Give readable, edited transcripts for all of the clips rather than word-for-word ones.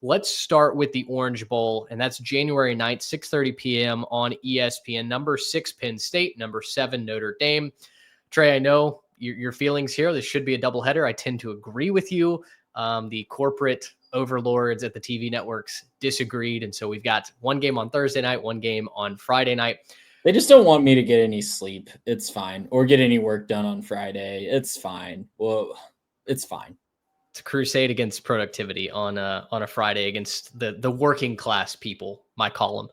Let's start with the Orange Bowl, and that's January 9th, 6:30 p.m. on ESPN. Number 6, Penn State. Number 7, Notre Dame. Trey, I know your feelings here. This should be a doubleheader. I tend to agree with you. The corporate overlords at the TV networks disagreed, and so we've got one game on Thursday night, one game on Friday night. They just don't want me to get any sleep. It's fine. Or get any work done on Friday. It's fine. Well, it's fine. It's a crusade against productivity on a Friday against the working class people, my column.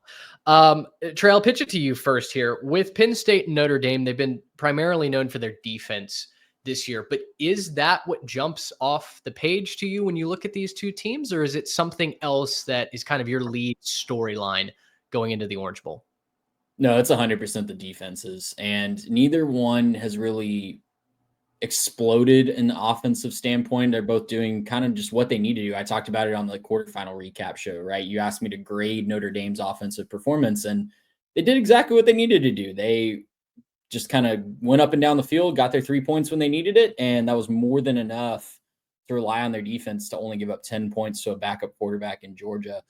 Trey, I'll pitch it to you first here. With Penn State and Notre Dame, they've been primarily known for their defense this year, but is that what jumps off the page to you when you look at these two teams, or is it something else that is kind of your lead storyline going into the Orange Bowl? No, it's 100% the defenses, and neither one has really exploded in the offensive standpoint. They're both doing kind of just what they need to do. I talked about it on the quarterfinal recap show, right? You asked me to grade Notre Dame's offensive performance, and they did exactly what they needed to do. They just kind of went up and down the field, got their 3 points when they needed it, and that was more than enough to rely on their defense to only give up 10 points to a backup quarterback in Georgia.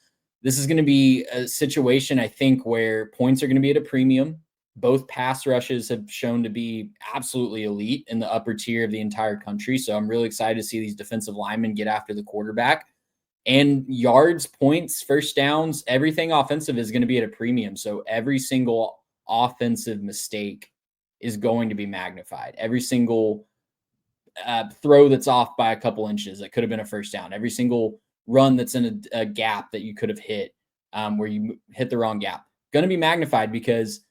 This is going to be a situation, I think, where points are going to be at a premium. Both pass rushes have shown to be absolutely elite in the upper tier of the entire country. So I'm really excited to see these defensive linemen get after the quarterback. And yards, points, first downs, everything offensive is going to be at a premium. So every single offensive mistake is going to be magnified. Every single throw that's off by a couple inches that could have been a first down. Every single run that's in a gap that you could have hit where you hit the wrong gap. Going to be magnified because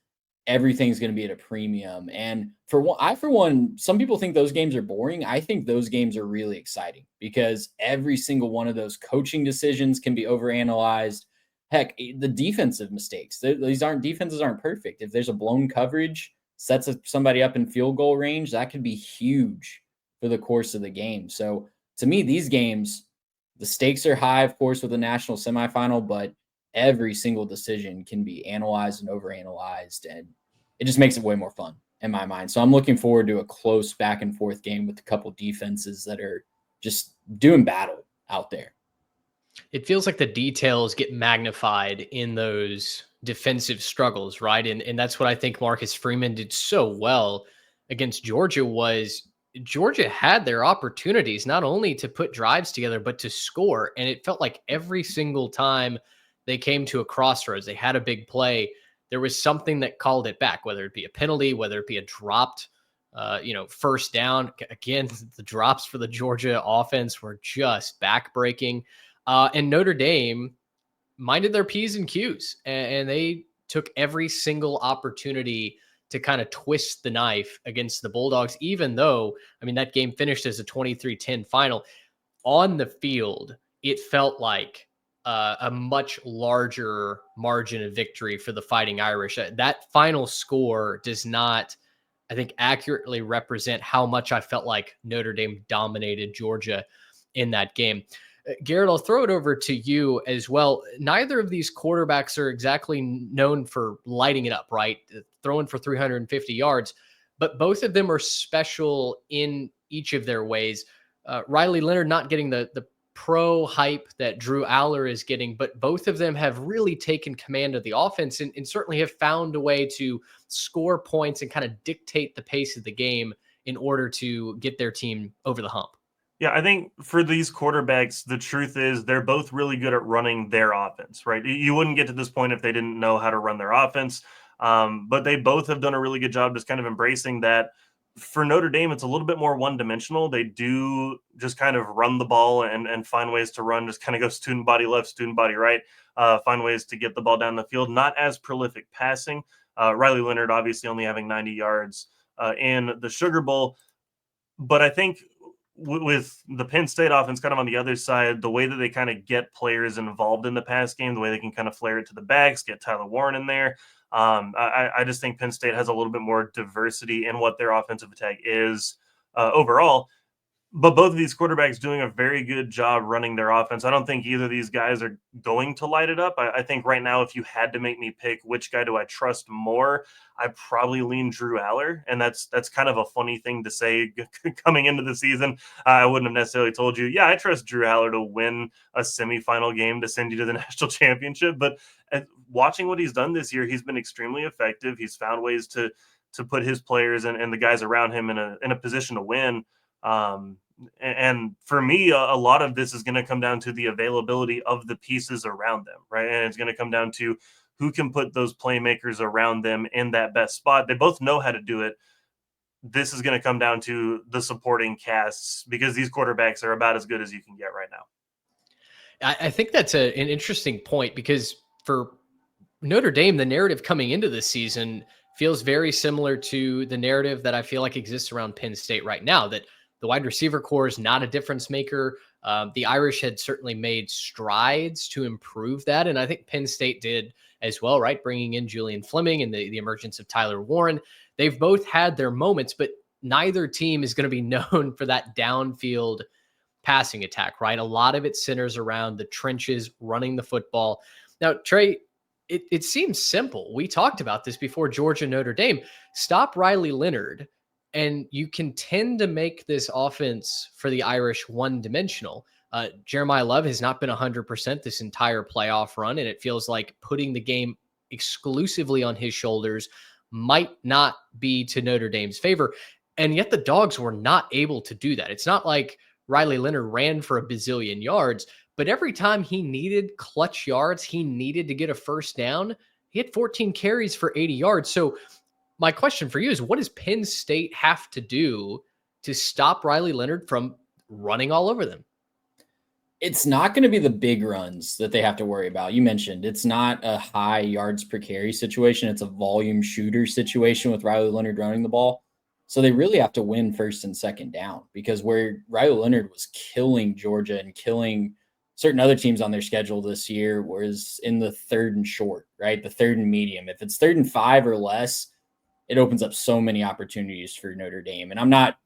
everything's going to be at a premium. And for one, some people think those games are boring. I think those games are really exciting because every single one of those coaching decisions can be overanalyzed. Heck, the defensive mistakes, defenses aren't perfect. If there's a blown coverage, sets somebody up in field goal range, that could be huge for the course of the game. So to me, these games, the stakes are high, of course, with the national semifinal, but every single decision can be analyzed and overanalyzed, and it just makes it way more fun in my mind. So I'm looking forward to a close back and forth game with a couple defenses that are just doing battle out there. It feels like the details get magnified in those defensive struggles, right? And that's what I think Marcus Freeman did so well against Georgia. Was Georgia had their opportunities not only to put drives together, but to score. And it felt like every single time they came to a crossroads, they had a big play, there was something that called it back, whether it be a penalty, whether it be a dropped, first down. Again, the drops for the Georgia offense were just backbreaking. And Notre Dame minded their P's and Q's, and they took every single opportunity to kind of twist the knife against the Bulldogs, even though, I mean, that game finished as a 23-10 final. On the field, it felt like a much larger margin of victory for the Fighting Irish. That final score does not, I think, accurately represent how much I felt like Notre Dame dominated Georgia in that game. Garrett, I'll throw it over to you as well. Neither of these quarterbacks are exactly known for lighting it up, right? Throwing for 350 yards, but both of them are special in each of their ways. Riley Leonard not getting the pro hype that Drew Aller is getting, but both of them have really taken command of the offense and certainly have found a way to score points and kind of dictate the pace of the game in order to get their team over the hump. Yeah, I think for these quarterbacks, the truth is they're both really good at running their offense, right? You wouldn't get to this point if they didn't know how to run their offense. But they both have done a really good job just kind of embracing that. For Notre Dame, it's a little bit more one-dimensional. They do just kind of run the ball and find ways to run, just kind of go student body left, student body right, find ways to get the ball down the field. Not as prolific passing. Riley Leonard obviously only having 90 yards in the Sugar Bowl. But I think with the Penn State offense kind of on the other side, the way that they kind of get players involved in the pass game, the way they can kind of flare it to the backs, get Tyler Warren in there. I just think Penn State has a little bit more diversity in what their offensive attack is overall. But both of these quarterbacks doing a very good job running their offense. I don't think either of these guys are going to light it up. I think right now, if you had to make me pick which guy do I trust more, I probably lean Drew Aller, and that's kind of a funny thing to say coming into the season. I wouldn't have necessarily told you, yeah, I trust Drew Aller to win a semifinal game to send you to the national championship. But watching what he's done this year, he's been extremely effective. He's found ways to put his players and the guys around him in a position to win. And for me, a lot of this is going to come down to the availability of the pieces around them, right? And it's going to come down to who can put those playmakers around them in that best spot. They both know how to do it. This is going to come down to the supporting casts because these quarterbacks are about as good as you can get right now. I think that's an interesting point because for Notre Dame, the narrative coming into this season feels very similar to the narrative that I feel like exists around Penn State right now, that the wide receiver core is not a difference maker. The Irish had certainly made strides to improve that. And I think Penn State did as well, right? Bringing in Julian Fleming and the emergence of Tyler Warren. They've both had their moments, but neither team is going to be known for that downfield passing attack, right? A lot of it centers around the trenches, running the football. Now, Trey, it seems simple. We talked about this before Georgia Notre Dame. Stop Riley Leonard, and you can tend to make this offense for the Irish one-dimensional. Jeremiah Love has not been 100% this entire playoff run, and it feels like putting the game exclusively on his shoulders might not be to Notre Dame's favor. And yet the Dogs were not able to do that. It's not like Riley Leonard ran for a bazillion yards, but every time he needed clutch yards, he needed to get a first down, he had 14 carries for 80 yards. So my question for you is, what does Penn State have to do to stop Riley Leonard from running all over them? It's not going to be the big runs that they have to worry about. You mentioned it's not a high yards per carry situation. It's a volume shooter situation with Riley Leonard running the ball. So they really have to win first and second down, because where Riley Leonard was killing Georgia and killing certain other teams on their schedule this year was in the third and short, right? The third and medium. If it's 3rd and 5 or less, it opens up so many opportunities for Notre Dame. And I'm not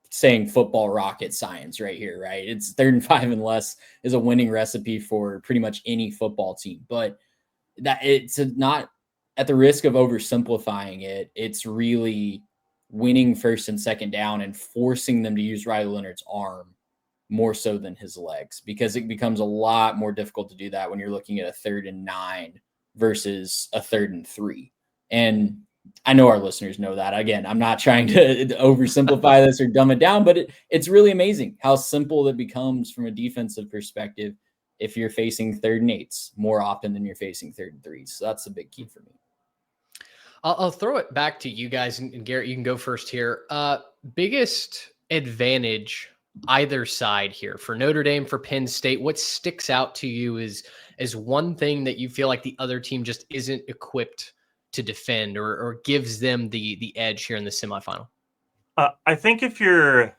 saying football rocket science right here, right? It's 3rd and 5 and less is a winning recipe for pretty much any football team, but that it's not, at the risk of oversimplifying it, it's really winning first and second down and forcing them to use Riley Leonard's arm more so than his legs, because it becomes a lot more difficult to do that when you're looking at a 3rd and 9 versus a 3rd and 3. And I know our listeners know that. Again, I'm not trying to oversimplify this or dumb it down, but it's really amazing how simple it becomes from a defensive perspective if you're facing 3rd and 8s more often than you're facing 3rd and 3s. So that's the big key for me. I'll throw it back to you guys, and Garrett, you can go first here. Biggest advantage either side here for Notre Dame, for Penn State? What sticks out to you as one thing that you feel like the other team just isn't equipped to defend, or gives them the edge here in the semifinal? I think if you're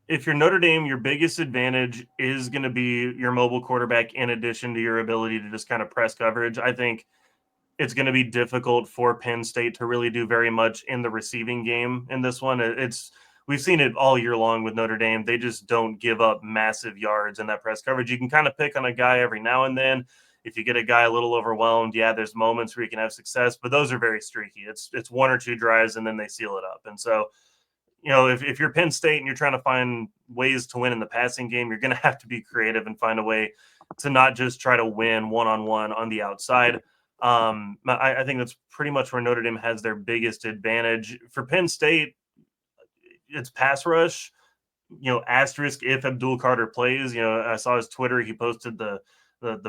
Notre Dame, your biggest advantage is going to be your mobile quarterback, in addition to your ability to just kind of press coverage. I think it's going to be difficult for Penn State to really do very much in the receiving game in this one. We've seen it all year long with Notre Dame. They just don't give up massive yards in that press coverage. You can kind of pick on a guy every now and then. If you get a guy a little overwhelmed, yeah, there's moments where you can have success, but those are very streaky. It's 1 or 2 drives and then they seal it up. And so, if you're Penn State and you're trying to find ways to win in the passing game, you're going to have to be creative and find a way to not just try to win one-on-one on the outside. I think that's pretty much where Notre Dame has their biggest advantage. For Penn State, it's pass rush, asterisk if Abdul Carter plays. I saw his Twitter. He posted the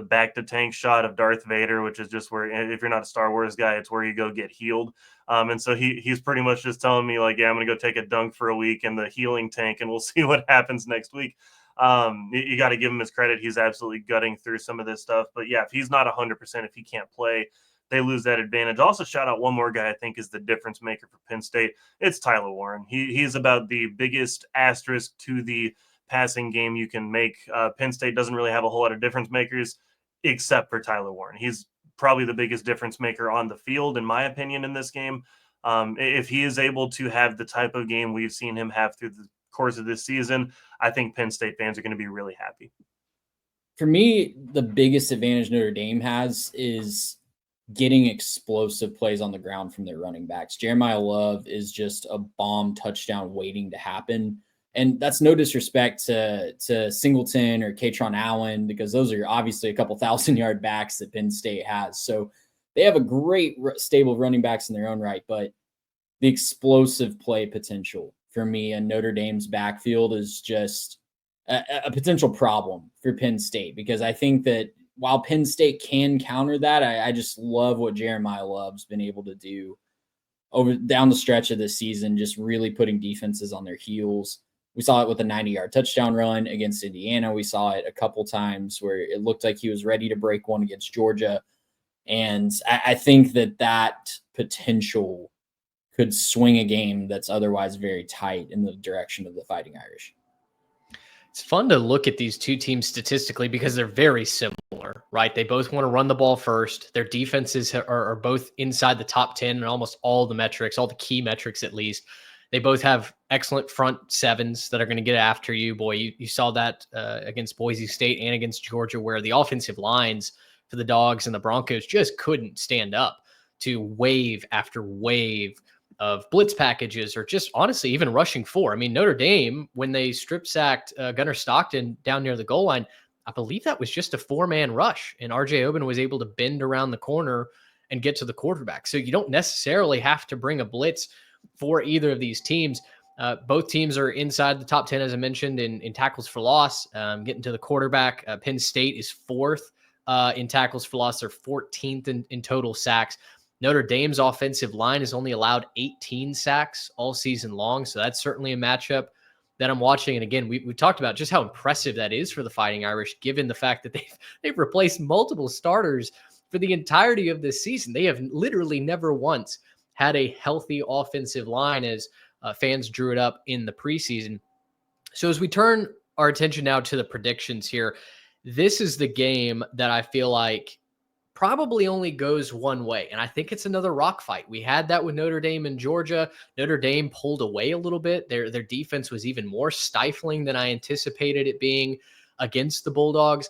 back to tank shot of Darth Vader, which is just where, if you're not a Star Wars guy, it's where you go get healed. And so he's pretty much just telling me, like, yeah, I'm going to go take a dunk for a week in the healing tank, and we'll see what happens next week. You got to give him his credit. He's absolutely gutting through some of this stuff. But yeah, if he's not 100%, if he can't play, they lose that advantage. Also, shout out one more guy I think is the difference maker for Penn State. It's Tyler Warren. He's about the biggest asterisk to the passing game you can make. Penn State doesn't really have a whole lot of difference makers except for Tyler Warren. He's probably the biggest difference maker on the field, in my opinion, in this game. If he is able to have the type of game we've seen him have through the course of this season, I think Penn State fans are going to be really happy. For me, the biggest advantage Notre Dame has is getting explosive plays on the ground from their running backs. Jeremiah Love is just a bomb touchdown waiting to happen. And that's no disrespect to Singleton or Katron Allen, because those are obviously a couple 1,000-yard backs that Penn State has. So they have a great stable of running backs in their own right, but the explosive play potential for me in Notre Dame's backfield is just a potential problem for Penn State, because I think that while Penn State can counter that, I just love what Jeremiah Love's been able to do over down the stretch of this season, just really putting defenses on their heels. We saw it with a 90-yard touchdown run against Indiana. We saw it a couple times where it looked like he was ready to break one against Georgia. And I think that potential could swing a game that's otherwise very tight in the direction of the Fighting Irish. It's fun to look at these two teams statistically because they're very similar, right? They both want to run the ball first. Their defenses are both inside the top 10 in almost all the metrics, all the key metrics at least. They both have excellent front sevens that are going to get after you. Boy, you saw that against Boise State and against Georgia, where the offensive lines for the Dogs and the Broncos just couldn't stand up to wave after wave of blitz packages, or just honestly even rushing four. I mean, Notre Dame, when they strip sacked Gunnar Stockton down near the goal line, I believe that was just a 4-man rush, and RJ Oben was able to bend around the corner and get to the quarterback. So you don't necessarily have to bring a blitz for either of these teams. Both teams are inside the top 10, as I mentioned, in tackles for loss, getting to the quarterback. Penn State is fourth in tackles for loss. They're 14th in total sacks. Notre Dame's offensive line has only allowed 18 sacks all season long. So that's certainly a matchup that I'm watching. And again, we talked about just how impressive that is for the Fighting Irish, given the fact that they've replaced multiple starters for the entirety of this season. They have literally never once had a healthy offensive line, as fans drew it up in the preseason. So as we turn our attention now to the predictions here, this is the game that I feel like probably only goes one way. And I think it's another rock fight. We had that with Notre Dame and Georgia. Notre Dame pulled away a little bit. Their defense was even more stifling than I anticipated it being against the Bulldogs.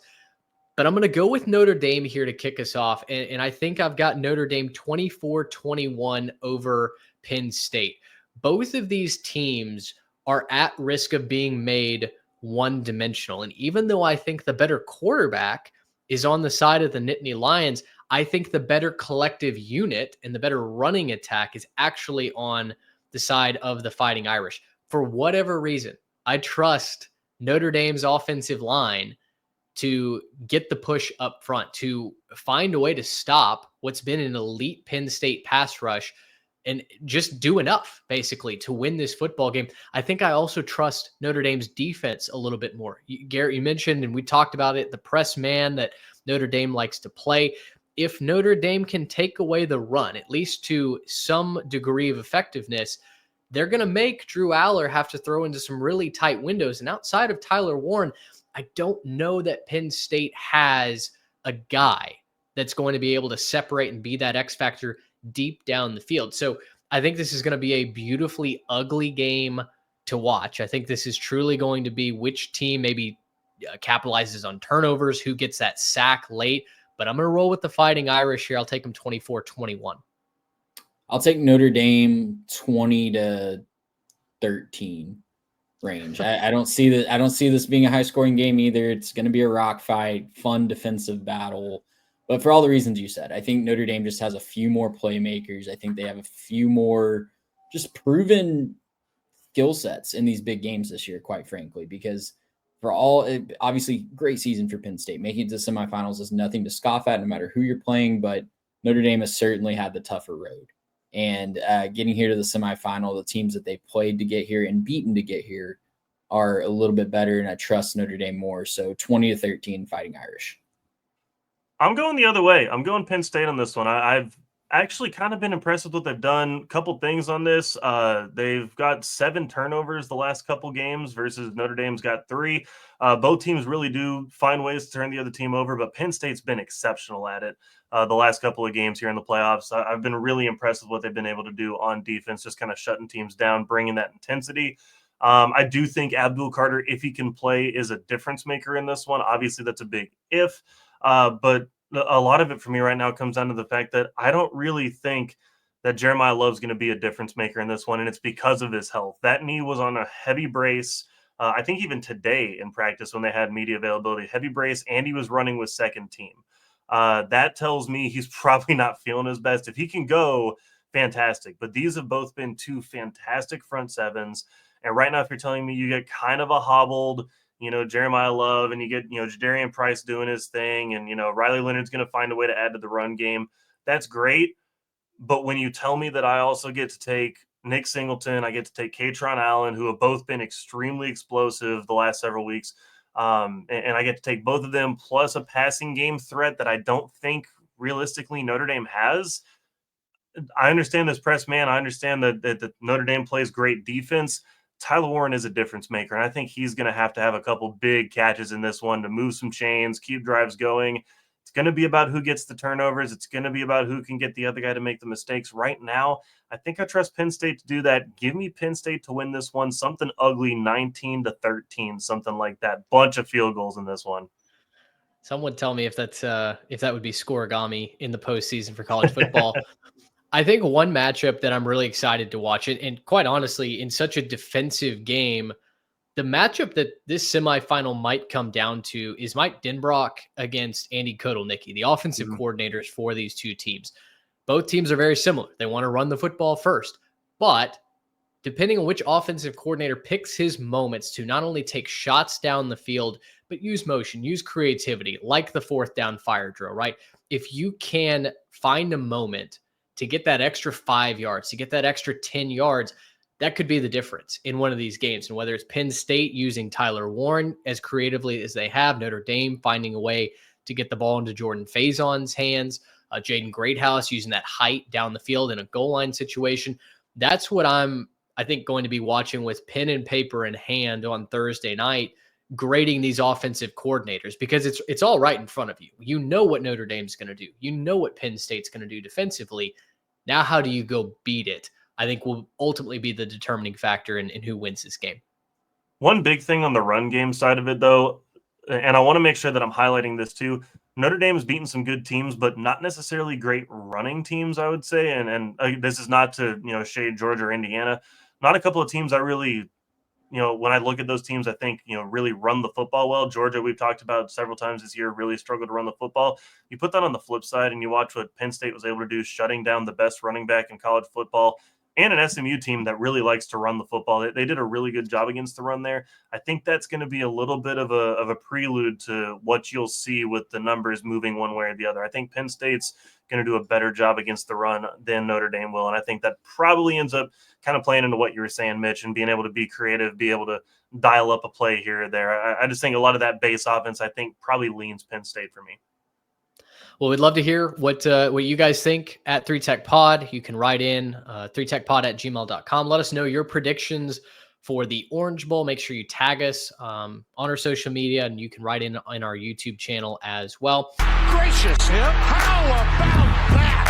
But I'm going to go with Notre Dame here to kick us off. And I think I've got Notre Dame 24-21 over Penn State. Both of these teams are at risk of being made one-dimensional. And even though I think the better quarterback is on the side of the Nittany Lions, I think the better collective unit and the better running attack is actually on the side of the Fighting Irish. For whatever reason, I trust Notre Dame's offensive line to get the push up front, to find a way to stop what's been an elite Penn State pass rush and just do enough, basically, to win this football game. I think I also trust Notre Dame's defense a little bit more. Garrett, you mentioned, and we talked about it, the press man that Notre Dame likes to play. If Notre Dame can take away the run, at least to some degree of effectiveness, they're going to make Drew Aller have to throw into some really tight windows. And outside of Tyler Warren, I don't know that Penn State has a guy that's going to be able to separate and be that X factor deep down the field. So I think this is going to be a beautifully ugly game to watch. I think this is truly going to be which team maybe capitalizes on turnovers, who gets that sack late. But I'm going to roll with the Fighting Irish here. I'll take them 24-21. I'll take Notre Dame 20-13 range. I don't see that. I don't see this being a high scoring game either. It's going to be a rock fight, fun defensive battle. But for all the reasons you said, I think Notre Dame just has a few more playmakers. I think they have a few more just proven skill sets in these big games this year, quite frankly, because for all, obviously, great season for Penn State. Making it to the semifinals is nothing to scoff at, no matter who you're playing, but Notre Dame has certainly had the tougher road. And getting here to the semifinal, the teams that they played to get here and beaten to get here are a little bit better, and I trust Notre Dame more. So 20-13 Fighting Irish. I'm going the other way. I'm going Penn State on this one. I've actually kind of been impressed with what they've done. A couple things on this. They've got 7 turnovers the last couple games versus Notre Dame's got 3. Both teams really do find ways to turn the other team over, but Penn State's been exceptional at it the last couple of games here in the playoffs. I've been really impressed with what they've been able to do on defense, just kind of shutting teams down, bringing that intensity. I do think Abdul Carter, if he can play, is a difference maker in this one. Obviously, that's a big if, but a lot of it for me right now comes down to the fact that I don't really think that Jeremiah Love's going to be a difference maker in this one, and it's because of his health. That knee was on a heavy brace. I think even today in practice when they had media availability, heavy brace, and he was running with second team. That tells me he's probably not feeling his best. If he can go, fantastic. But these have both been two fantastic front sevens. And right now, if you're telling me you get kind of a hobbled, Jeremiah Love, and you get, Jadarian Price doing his thing, and, Riley Leonard's going to find a way to add to the run game, that's great. But when you tell me that I also get to take Nick Singleton, I get to take Katron Allen, who have both been extremely explosive the last several weeks, and I get to take both of them plus a passing game threat that I don't think realistically Notre Dame has. I understand this press man. I understand that Notre Dame plays great defense. Tyler Warren is a difference maker, and I think he's going to have a couple big catches in this one to move some chains, keep drives going. It's going to be about who gets the turnovers. It's going to be about who can get the other guy to make the mistakes. Right now, I think I trust Penn State to do that. Give me Penn State to win this one, something ugly, 19-13, something like that. Bunch of field goals in this one. Someone tell me if that would be scoregami in the postseason for college football. I think one matchup that I'm really excited to watch it, and quite honestly, in such a defensive game, the matchup that this semifinal might come down to is Mike Denbrock against Andy Kotelnicki, the offensive coordinators for these two teams. Both teams are very similar. They want to run the football first, but depending on which offensive coordinator picks his moments to not only take shots down the field, but use motion, use creativity, like the fourth down fire drill, right? If you can find a moment to get that extra 5 yards, to get that extra 10 yards, that could be the difference in one of these games. And whether it's Penn State using Tyler Warren as creatively as they have, Notre Dame finding a way to get the ball into Jordan Faison's hands, Jaden Greathouse using that height down the field in a goal line situation. That's what I think, going to be watching with pen and paper in hand on Thursday night, grading these offensive coordinators, because it's all right in front of you. You know what Notre Dame's going to do. You know what Penn State's going to do defensively. Now, how do you go beat it? I think will ultimately be the determining factor in who wins this game. One big thing on the run game side of it, though, and I want to make sure that I'm highlighting this too, Notre Dame has beaten some good teams, but not necessarily great running teams, I would say. And this is not to, shade Georgia or Indiana. Not a couple of teams I really, when I look at those teams, I think, really run the football well. Georgia, we've talked about several times this year, really struggled to run the football. You put that on the flip side and you watch what Penn State was able to do, shutting down the best running back in college football, and an SMU team that really likes to run the football. They did a really good job against the run there. I think that's going to be a little bit of a prelude to what you'll see with the numbers moving one way or the other. I think Penn State's going to do a better job against the run than Notre Dame will. And I think that probably ends up kind of playing into what you were saying, Mitch, and being able to be creative, be able to dial up a play here or there. I just think a lot of that base offense, I think, probably leans Penn State for me. Well, we'd love to hear what you guys think at 3Tech Pod. You can write in 3techpod@gmail.com. Let us know your predictions for the Orange Bowl. Make sure you tag us on our social media, and you can write in our YouTube channel as well. Gracious, how about that?